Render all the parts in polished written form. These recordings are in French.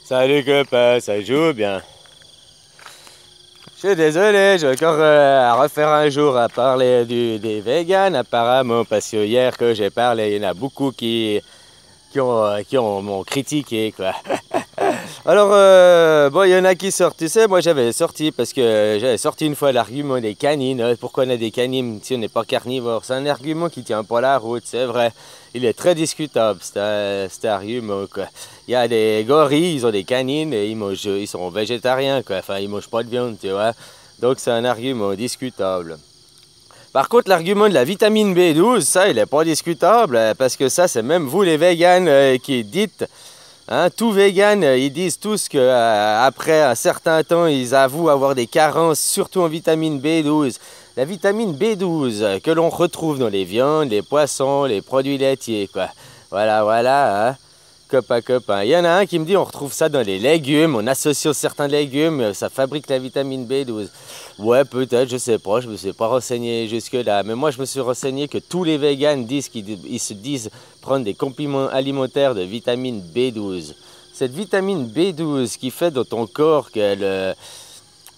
Salut copain, ça joue bien. Je suis désolé, j'ai encore à refaire un jour à parler des véganes apparemment, parce que hier que j'ai parlé, il y en a beaucoup qui m'ont critiqué quoi. Alors bon, il y en a qui sortent, tu sais, moi j'avais sorti parce que j'avais sorti une fois l'argument des canines. Pourquoi on a des canines si on n'est pas carnivore? C'est un argument qui tient pas la route, c'est vrai. Il est très discutable cet argument quoi. Il y a des gorilles, ils ont des canines et ils sont végétariens quoi. Enfin, ils mangent pas de viande, tu vois. Donc c'est un argument discutable. Par contre, l'argument de la vitamine B12, ça, il n'est pas discutable, parce que ça, c'est même vous les véganes qui dites, hein, tout vegan, ils disent tous qu'après un certain temps, ils avouent avoir des carences, surtout en vitamine B12. La vitamine B12 que l'on retrouve dans les viandes, les poissons, les produits laitiers, quoi. Voilà, hein. Copain. Il y en a un qui me dit on retrouve ça dans les légumes, on associe certains légumes, ça fabrique la vitamine B12. Ouais, peut-être, je sais pas, je me suis pas renseigné jusque-là. Mais moi, je me suis renseigné que tous les véganes disent qu'ils se disent prendre des compléments alimentaires de vitamine B12. Cette vitamine B12 qui fait dans ton corps qu'elle...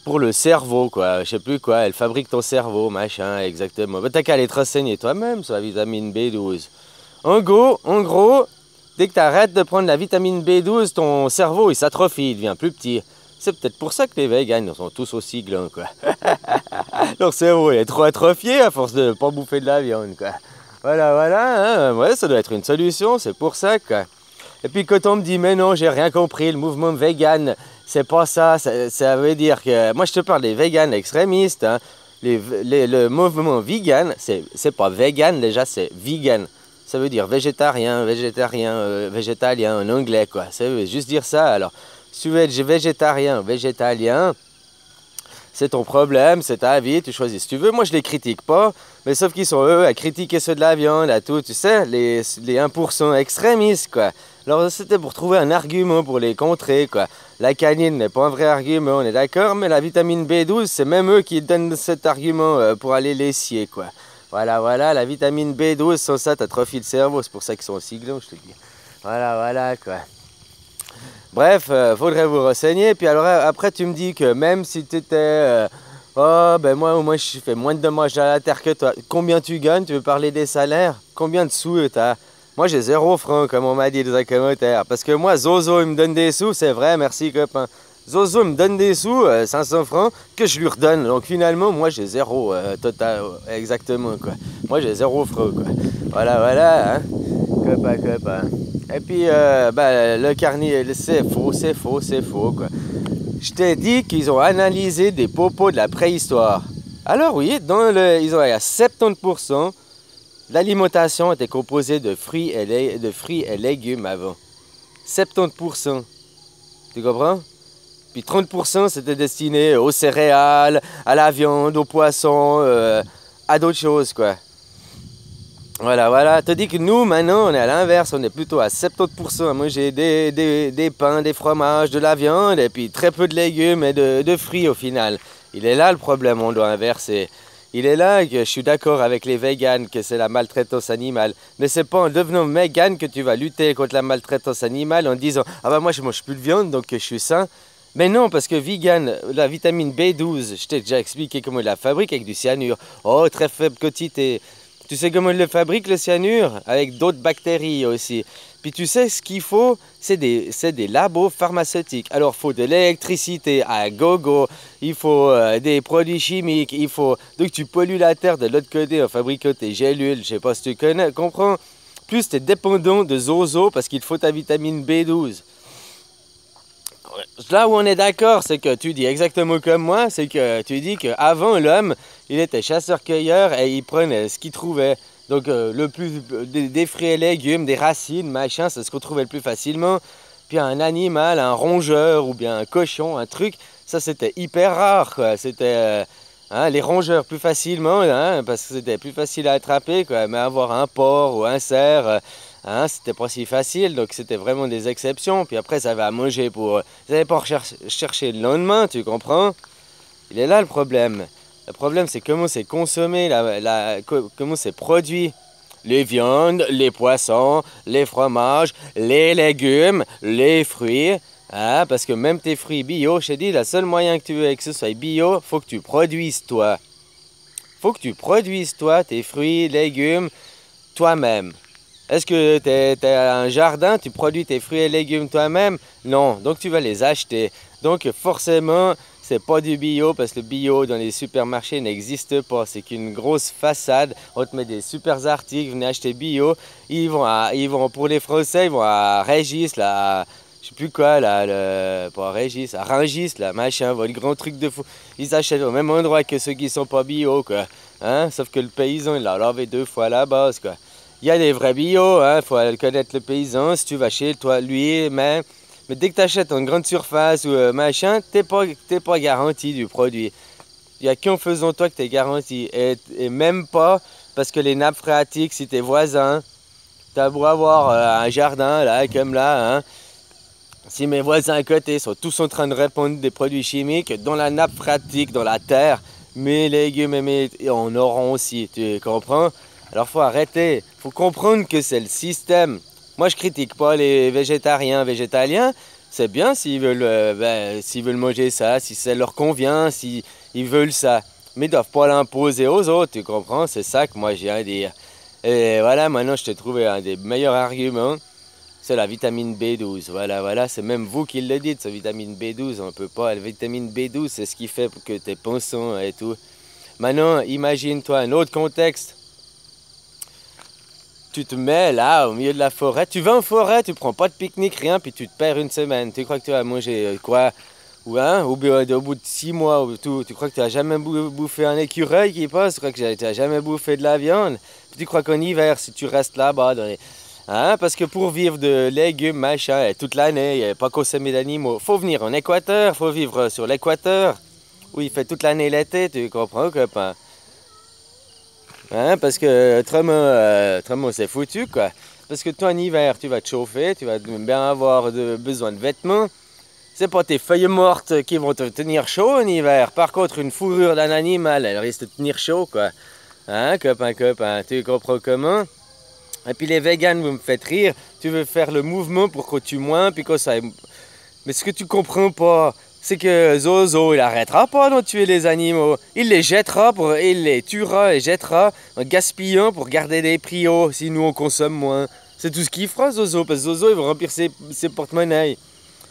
pour le cerveau, quoi, je sais plus quoi, elle fabrique ton cerveau, machin, exactement. Mais t'as qu'à aller te renseigner toi-même sur la vitamine B12. En gros, dès que tu arrêtes de prendre la vitamine B12, ton cerveau il s'atrophie, il devient plus petit. C'est peut-être pour ça que les véganes sont tous aussi glands, quoi. Leur cerveau il est trop atrophié à force de pas bouffer de la viande, quoi. Voilà, hein. Ouais, ça doit être une solution, c'est pour ça, quoi. Et puis quand on me dit, mais non, j'ai rien compris, le mouvement vegan, c'est pas ça, ça veut dire que... Moi, je te parle des véganes extrémistes, hein. Le mouvement vegan, c'est pas vegan, déjà, c'est vegan. Ça veut dire végétalien en anglais, quoi. Ça veut juste dire ça. Alors, si tu veux être végétarien, végétalien, c'est ton problème, c'est ta vie, tu choisis. Si tu veux, moi je les critique pas, mais sauf qu'ils sont eux à critiquer ceux de la viande, à tout, tu sais, les 1% extrémistes, quoi. Alors c'était pour trouver un argument pour les contrer, quoi. La canine n'est pas un vrai argument, on est d'accord, mais la vitamine B12, c'est même eux qui donnent cet argument pour aller les scier, quoi. Voilà, la vitamine B12, sans ça, t'atrophies le cerveau, c'est pour ça qu'ils sont aussi glands, je te dis. Voilà, quoi. Bref, faudrait vous renseigner. Puis alors après, tu me dis que même si tu étais... oh, ben moi, au moins, je fais moins de dommages à la terre que toi. Combien tu gagnes? Tu veux parler des salaires? Combien de sous t'as? Moi, j'ai 0 francs, comme on m'a dit dans les commentaires. Parce que moi, Zozo, il me donne des sous, c'est vrai, merci copain. Zozo me donne des sous, 500 francs, que je lui redonne. Donc finalement, moi, j'ai 0 total, exactement, quoi. Moi, j'ai 0 francs, quoi. Voilà, hein. Copain. Et puis, le carnet, c'est faux, quoi. Je t'ai dit qu'ils ont analysé des popos de la préhistoire. Alors oui, ils ont à 70%, l'alimentation était composée de fruits et légumes avant. 70%. Tu comprends? Puis 30% c'était destiné aux céréales, à la viande, aux poissons, à d'autres choses, quoi. Voilà. Te dis que nous, maintenant, on est à l'inverse. On est plutôt à 70% à manger des pains, des fromages, de la viande, et puis très peu de légumes et de fruits au final. Il est là le problème, on doit inverser. Il est là que je suis d'accord avec les véganes que c'est la maltraitance animale. Mais c'est pas en devenant vegan que tu vas lutter contre la maltraitance animale en disant « Ah bah moi je mange plus de viande donc je suis sain ». Mais non, parce que vegan, la vitamine B12, je t'ai déjà expliqué comment il la fabrique avec du cyanure. Oh, très faible quantité. Tu sais comment ils le fabriquent, le cyanure? Avec d'autres bactéries aussi. Puis tu sais ce qu'il faut? C'est des labos pharmaceutiques. Alors il faut de l'électricité à gogo, il faut des produits chimiques, il faut... Donc tu pollues la terre de l'autre côté en fabriquant tes gélules, je sais pas si tu connais, comprends? Plus tu es dépendant de Zozo parce qu'il te faut ta vitamine B12. Là où on est d'accord, c'est que tu dis exactement comme moi, c'est que tu dis qu'avant l'homme, il était chasseur-cueilleur et il prenait ce qu'il trouvait. Donc des fruits et légumes, des racines, machin, c'est ce qu'on trouvait le plus facilement. Puis un animal, un rongeur ou bien un cochon, un truc, ça c'était hyper rare, quoi. C'était les rongeurs plus facilement, hein, parce que c'était plus facile à attraper, quoi. Mais avoir un porc ou un cerf, hein, c'était pas si facile, donc c'était vraiment des exceptions. Puis après, ça va à manger pour... Vous n'allez pas chercher le lendemain, tu comprends? Il est là le problème. Le problème, c'est comment c'est consommé, comment c'est produit. Les viandes, les poissons, les fromages, les légumes, les fruits. Hein, parce que même tes fruits bio, je t'ai dit, le seul moyen que tu veux que ce soit bio, faut que tu produises toi. Faut que tu produises toi tes fruits, légumes, toi-même. Est-ce que tu as un jardin, tu produis tes fruits et légumes toi-même? Non, donc tu vas les acheter. Donc forcément, c'est pas du bio parce que le bio dans les supermarchés n'existe pas. C'est qu'une grosse façade. On te met des super articles, venez acheter bio. Ils vont pour les Français, ils vont à Régis, là, je sais plus quoi, là, pas à Régis, à Rungis, là, machin, le grand truc de fou. Ils achètent au même endroit que ceux qui sont pas bio, quoi. Hein? Sauf que le paysan, il l'a lavé 2 fois à la base, quoi. Il y a des vrais bio, hein, faut connaître le paysan. Si tu vas chez toi, lui, mais dès que tu achètes en grande surface ou machin, t'es pas garanti du produit. Il n'y a qu'en faisant toi que tu es garanti. Et même pas parce que les nappes phréatiques, si tes voisins, tu as beau avoir un jardin là, comme là, hein, si mes voisins à côté sont tous en train de répandre des produits chimiques dans la nappe phréatique, dans la terre, mes légumes et en auront aussi, tu comprends? Alors faut arrêter, faut comprendre que c'est le système. Moi je critique pas les végétariens, végétaliens, c'est bien s'ils veulent, s'ils veulent manger ça, si ça leur convient, s'ils veulent ça. Mais ils doivent pas l'imposer aux autres, tu comprends? C'est ça que moi j'ai à dire. Et voilà, maintenant je t'ai trouvé un des meilleurs arguments. C'est la vitamine B12. Voilà, voilà, c'est même vous qui le dites, cette vitamine B12. On peut pas. La vitamine B12, c'est ce qui fait que tes poissons et tout. Maintenant, imagine-toi un autre contexte. Tu te mets là, au milieu de la forêt. Tu vas en forêt, tu prends pas de pique-nique, rien, puis tu te perds une semaine. Tu crois que tu vas manger quoi? Ou hein, au bout de 6 mois, ou tout, tu crois que tu n'as jamais bouffé un écureuil qui passe? Tu crois que tu n'as jamais bouffé de la viande? Puis tu crois qu'en hiver, si tu restes là-bas, hein, parce que pour vivre de légumes, machin, et toute l'année, et pas consommer d'animaux, faut venir en Équateur, faut vivre sur l'Équateur, où il fait toute l'année l'été, tu comprends, copain? Hein, parce que autrement c'est foutu, quoi. Parce que toi, en hiver, tu vas te chauffer, tu vas bien avoir besoin de vêtements. C'est pas tes feuilles mortes qui vont te tenir chaud en hiver. Par contre, une fourrure d'un animal, elle risque de tenir chaud, quoi. Hein, copain, tu comprends comment? Et puis les véganes, vous me faites rire. Tu veux faire le mouvement pour qu'on tue moins, puis que ça... Mais ce que tu comprends pas, c'est que Zozo, il arrêtera pas d'en tuer les animaux. Il les jettera, il les tuera et jettera en gaspillant pour garder des prix hauts, si nous on consomme moins. C'est tout ce qu'il fera, Zozo, parce que Zozo, il va remplir ses porte-monnaies.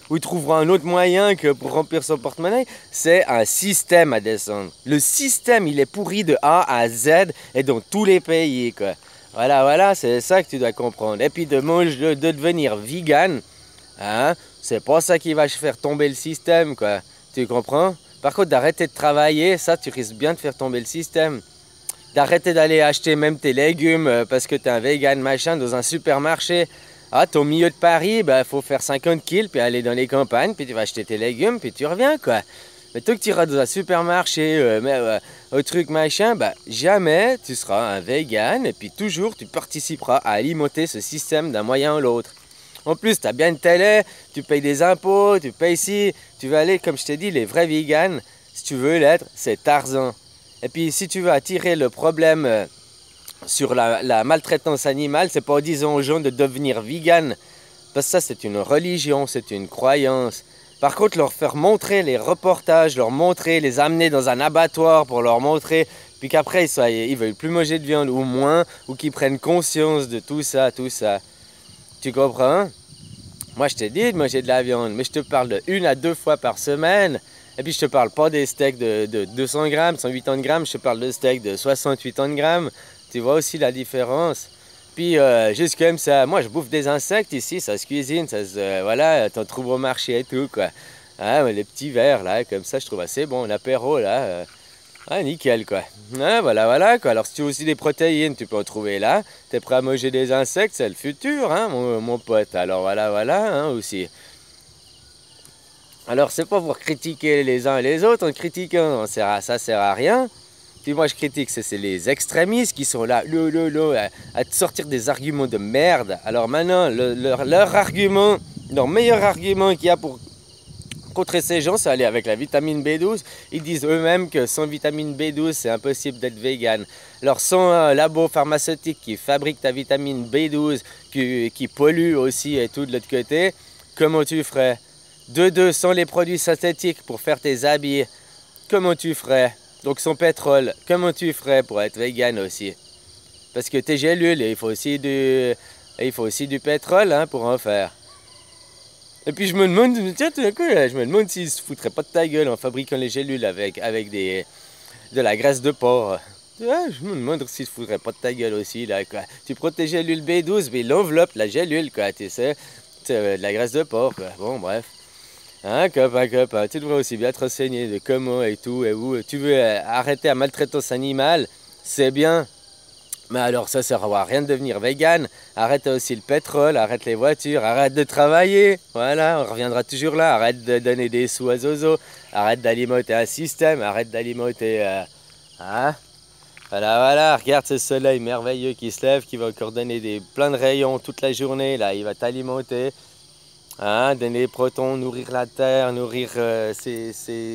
Ou il trouvera un autre moyen que pour remplir son porte-monnaie. C'est un système à descendre. Le système, il est pourri de A à Z et dans tous les pays, quoi. Voilà, voilà, c'est ça que tu dois comprendre. Et puis de devenir vegan, hein, c'est pas ça qui va faire tomber le système, quoi. Tu comprends? Par contre, d'arrêter de travailler, ça, tu risques bien de faire tomber le système. D'arrêter d'aller acheter même tes légumes parce que tu es un vegan, machin, dans un supermarché. Ah, t'es au milieu de Paris, bah, faut faire 50 kills, puis aller dans les campagnes, puis tu vas acheter tes légumes, puis tu reviens, quoi. Mais toi que tu iras dans un supermarché, au truc machin, bah, jamais tu seras un vegan, et puis toujours tu participeras à alimenter ce système d'un moyen ou l'autre. En plus, tu as bien une télé, tu payes des impôts, tu payes ici, tu vas aller, comme je t'ai dit, les vrais vegans, si tu veux l'être, c'est Tarzan. Et puis, si tu veux attirer le problème sur la maltraitance animale, c'est pas en disant aux gens de devenir vegan, parce que ça, c'est une religion, c'est une croyance. Par contre, leur faire montrer les reportages, leur montrer, les amener dans un abattoir pour leur montrer, puis qu'après, ils veulent plus manger de viande ou moins, ou qu'ils prennent conscience de tout ça, tout ça. Tu comprends? Moi, je te dis de manger de la viande, mais je te parle de 1 à 2 fois par semaine. Et puis, je te parle pas des steaks de 200 grammes, 180 grammes, je te parle de steaks de 60-80 grammes. Tu vois aussi la différence. Puis, juste comme ça, moi, je bouffe des insectes ici, ça se cuisine, ça se... voilà, t'en trouves au marché et tout, quoi. Hein, les petits verres, là, comme ça, je trouve assez bon. L'apéro, là... Ah, nickel, quoi. Ah, voilà, voilà, quoi. Alors, si tu veux aussi des protéines, tu peux en trouver là. T'es prêt à manger des insectes, c'est le futur, hein, mon pote. Alors, voilà, voilà, hein, aussi. Alors, c'est pas pour critiquer les uns et les autres. En critiquant, ça sert à rien. Puis moi, je critique, c'est les extrémistes qui sont là, à te sortir des arguments de merde. Alors maintenant, leur argument, leur meilleur argument qu'il y a pour contrer ces gens, c'est aller avec la vitamine B12. Ils disent eux-mêmes que sans vitamine B12, c'est impossible d'être vegan. Alors sans un labo pharmaceutique qui fabrique ta vitamine B12, qui pollue aussi et tout de l'autre côté, comment tu ferais? De deux, sans les produits synthétiques pour faire tes habits, comment tu ferais? Donc sans pétrole, comment tu ferais pour être vegan aussi? Parce que tes gélules, il faut aussi du pétrole hein, pour en faire. Et puis je me demande, tiens, tout d'un coup, je me demande s'ils se foutraient pas de ta gueule en fabriquant les gélules avec de la graisse de porc. Ouais, je me demande s'ils se foutraient pas de ta gueule aussi, là, quoi. Tu prends tes gélules B12, mais l'enveloppe, la gélule, quoi, tu sais, c'est de la graisse de porc, quoi. Bon, bref. Hein, copain, tu devrais aussi bien te renseigner de comment et tout, et où. Tu veux arrêter la maltraitance animale, c'est bien. Mais alors ça sert à rien de devenir vegan, arrête aussi le pétrole, arrête les voitures, arrête de travailler, voilà, on reviendra toujours là, arrête de donner des sous à Zozo, arrête d'alimenter un système, arrête d'alimenter... hein. Voilà, regarde ce soleil merveilleux qui se lève, qui va encore donner plein de rayons toute la journée, là, il va t'alimenter, hein, donner des protons, nourrir la terre, nourrir ses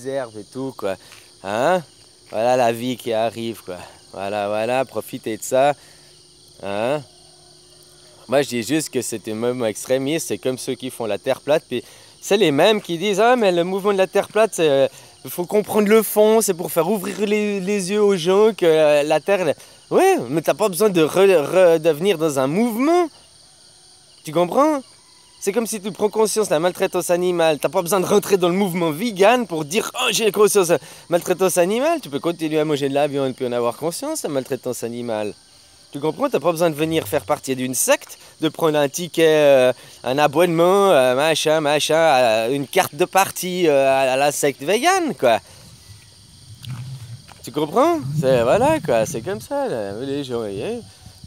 herbes et tout, quoi, hein. Voilà la vie qui arrive, quoi. Voilà, profitez de ça. Hein? Moi, je dis juste que c'est un mouvement extrémiste, c'est comme ceux qui font la Terre plate. Puis c'est les mêmes qui disent ah, mais le mouvement de la Terre plate, il faut comprendre le fond, c'est pour faire ouvrir les yeux aux gens que la Terre. Ouais, mais t'as pas besoin de redevenir dans un mouvement. Tu comprends? C'est comme si tu prends conscience de la maltraitance animale. T'as pas besoin de rentrer dans le mouvement vegan pour dire oh j'ai conscience de maltraitance animale. Tu peux continuer à manger de la viande puis en avoir conscience de la maltraitance animale. Tu comprends? T'as pas besoin de venir faire partie d'une secte, de prendre un ticket, un abonnement, machin, une carte de parti à la secte vegan, quoi. Tu comprends? Voilà, quoi, c'est comme ça, là. Les gens,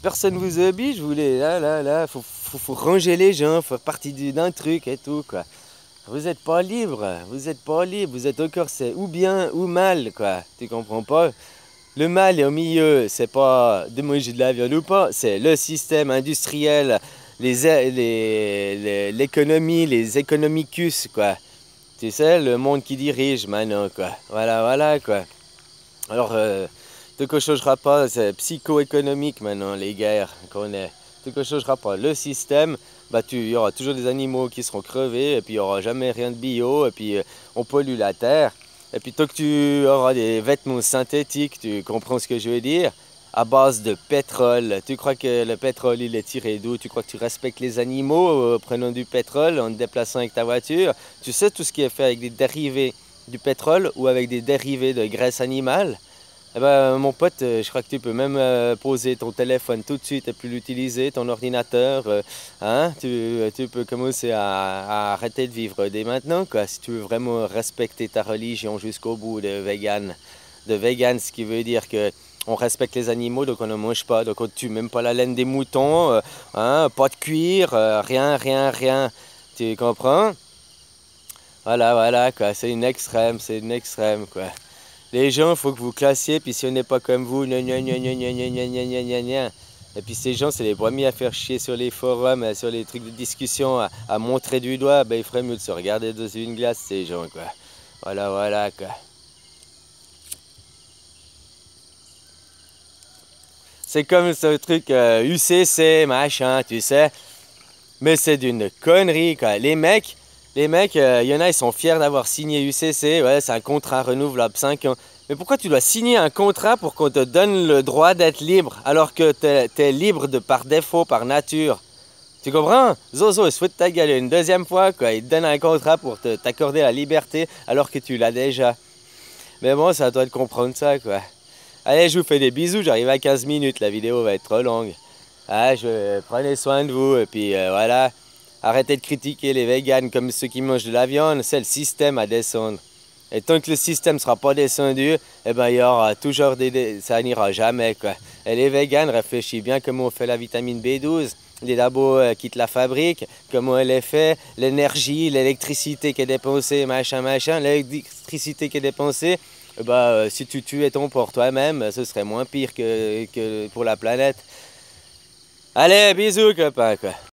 personne vous oblige, vous voulez, là, faut ranger les gens, faire partie d'un truc et tout, quoi. Vous êtes pas libre, vous êtes encore, c'est ou bien ou mal, quoi. Tu comprends pas? Le mal est au milieu, c'est pas de manger de la viande ou pas, c'est le système industriel, l'économie, les économicus, quoi. Tu sais, le monde qui dirige maintenant, quoi. Voilà, quoi. Alors, tout ne changera pas, c'est psycho-économique maintenant, les guerres qu'on est. Tout ne changera pas. Le système, bah, il y aura toujours des animaux qui seront crevés, et puis il n'y aura jamais rien de bio, et puis on pollue la terre. Et puis tant que tu auras des vêtements synthétiques, tu comprends ce que je veux dire, à base de pétrole. Tu crois que le pétrole, il est tiré d'où? Tu crois que tu respectes les animaux prenant du pétrole, en te déplaçant avec ta voiture? Tu sais tout ce qui est fait avec des dérivés du pétrole ou avec des dérivés de graisse animale? Eh ben, mon pote, je crois que tu peux même poser ton téléphone tout de suite et plus l'utiliser, ton ordinateur. Hein? Tu peux commencer à arrêter de vivre dès maintenant, quoi, si tu veux vraiment respecter ta religion jusqu'au bout de vegan. De vegan, ce qui veut dire que on respecte les animaux, donc on ne mange pas, donc on ne tue même pas la laine des moutons, hein? Pas de cuir, rien. Tu comprends? Voilà, quoi, c'est une extrême, quoi. Les gens, il faut que vous classiez, puis si on n'est pas comme vous, gna. Et puis ces gens, c'est les premiers à faire chier sur les forums, sur les trucs de discussion, à montrer du doigt, ben il ferait mieux de se regarder dans une glace, ces gens, quoi. Voilà, quoi. C'est comme ce truc UCC, machin, tu sais. Mais c'est d'une connerie, quoi. Les mecs, y en a, ils sont fiers d'avoir signé UCC. Ouais, c'est un contrat renouvelable 5 ans. Mais pourquoi tu dois signer un contrat pour qu'on te donne le droit d'être libre, alors que t'es libre par défaut, par nature? Tu comprends? Zozo, il se fout de ta gueule une deuxième fois, quoi. Il te donne un contrat pour t'accorder la liberté, alors que tu l'as déjà. Mais bon, c'est à toi de comprendre ça, quoi. Allez, je vous fais des bisous. J'arrive à 15 minutes. La vidéo va être trop longue. Ah, prenez soin de vous. Et puis, voilà. Arrêtez de critiquer les véganes comme ceux qui mangent de la viande. C'est le système à descendre. Et tant que le système ne sera pas descendu, eh ben, il y aura toujours ça n'ira jamais, quoi. Et les véganes, réfléchissez bien comment on fait la vitamine B12. Les labos qui te la fabriquent, comment elle est faite, l'énergie, l'électricité qui est dépensée, machin. L'électricité qui est dépensée, si tu tuais ton pour toi-même, ce serait moins pire que pour la planète. Allez, bisous, copains, quoi.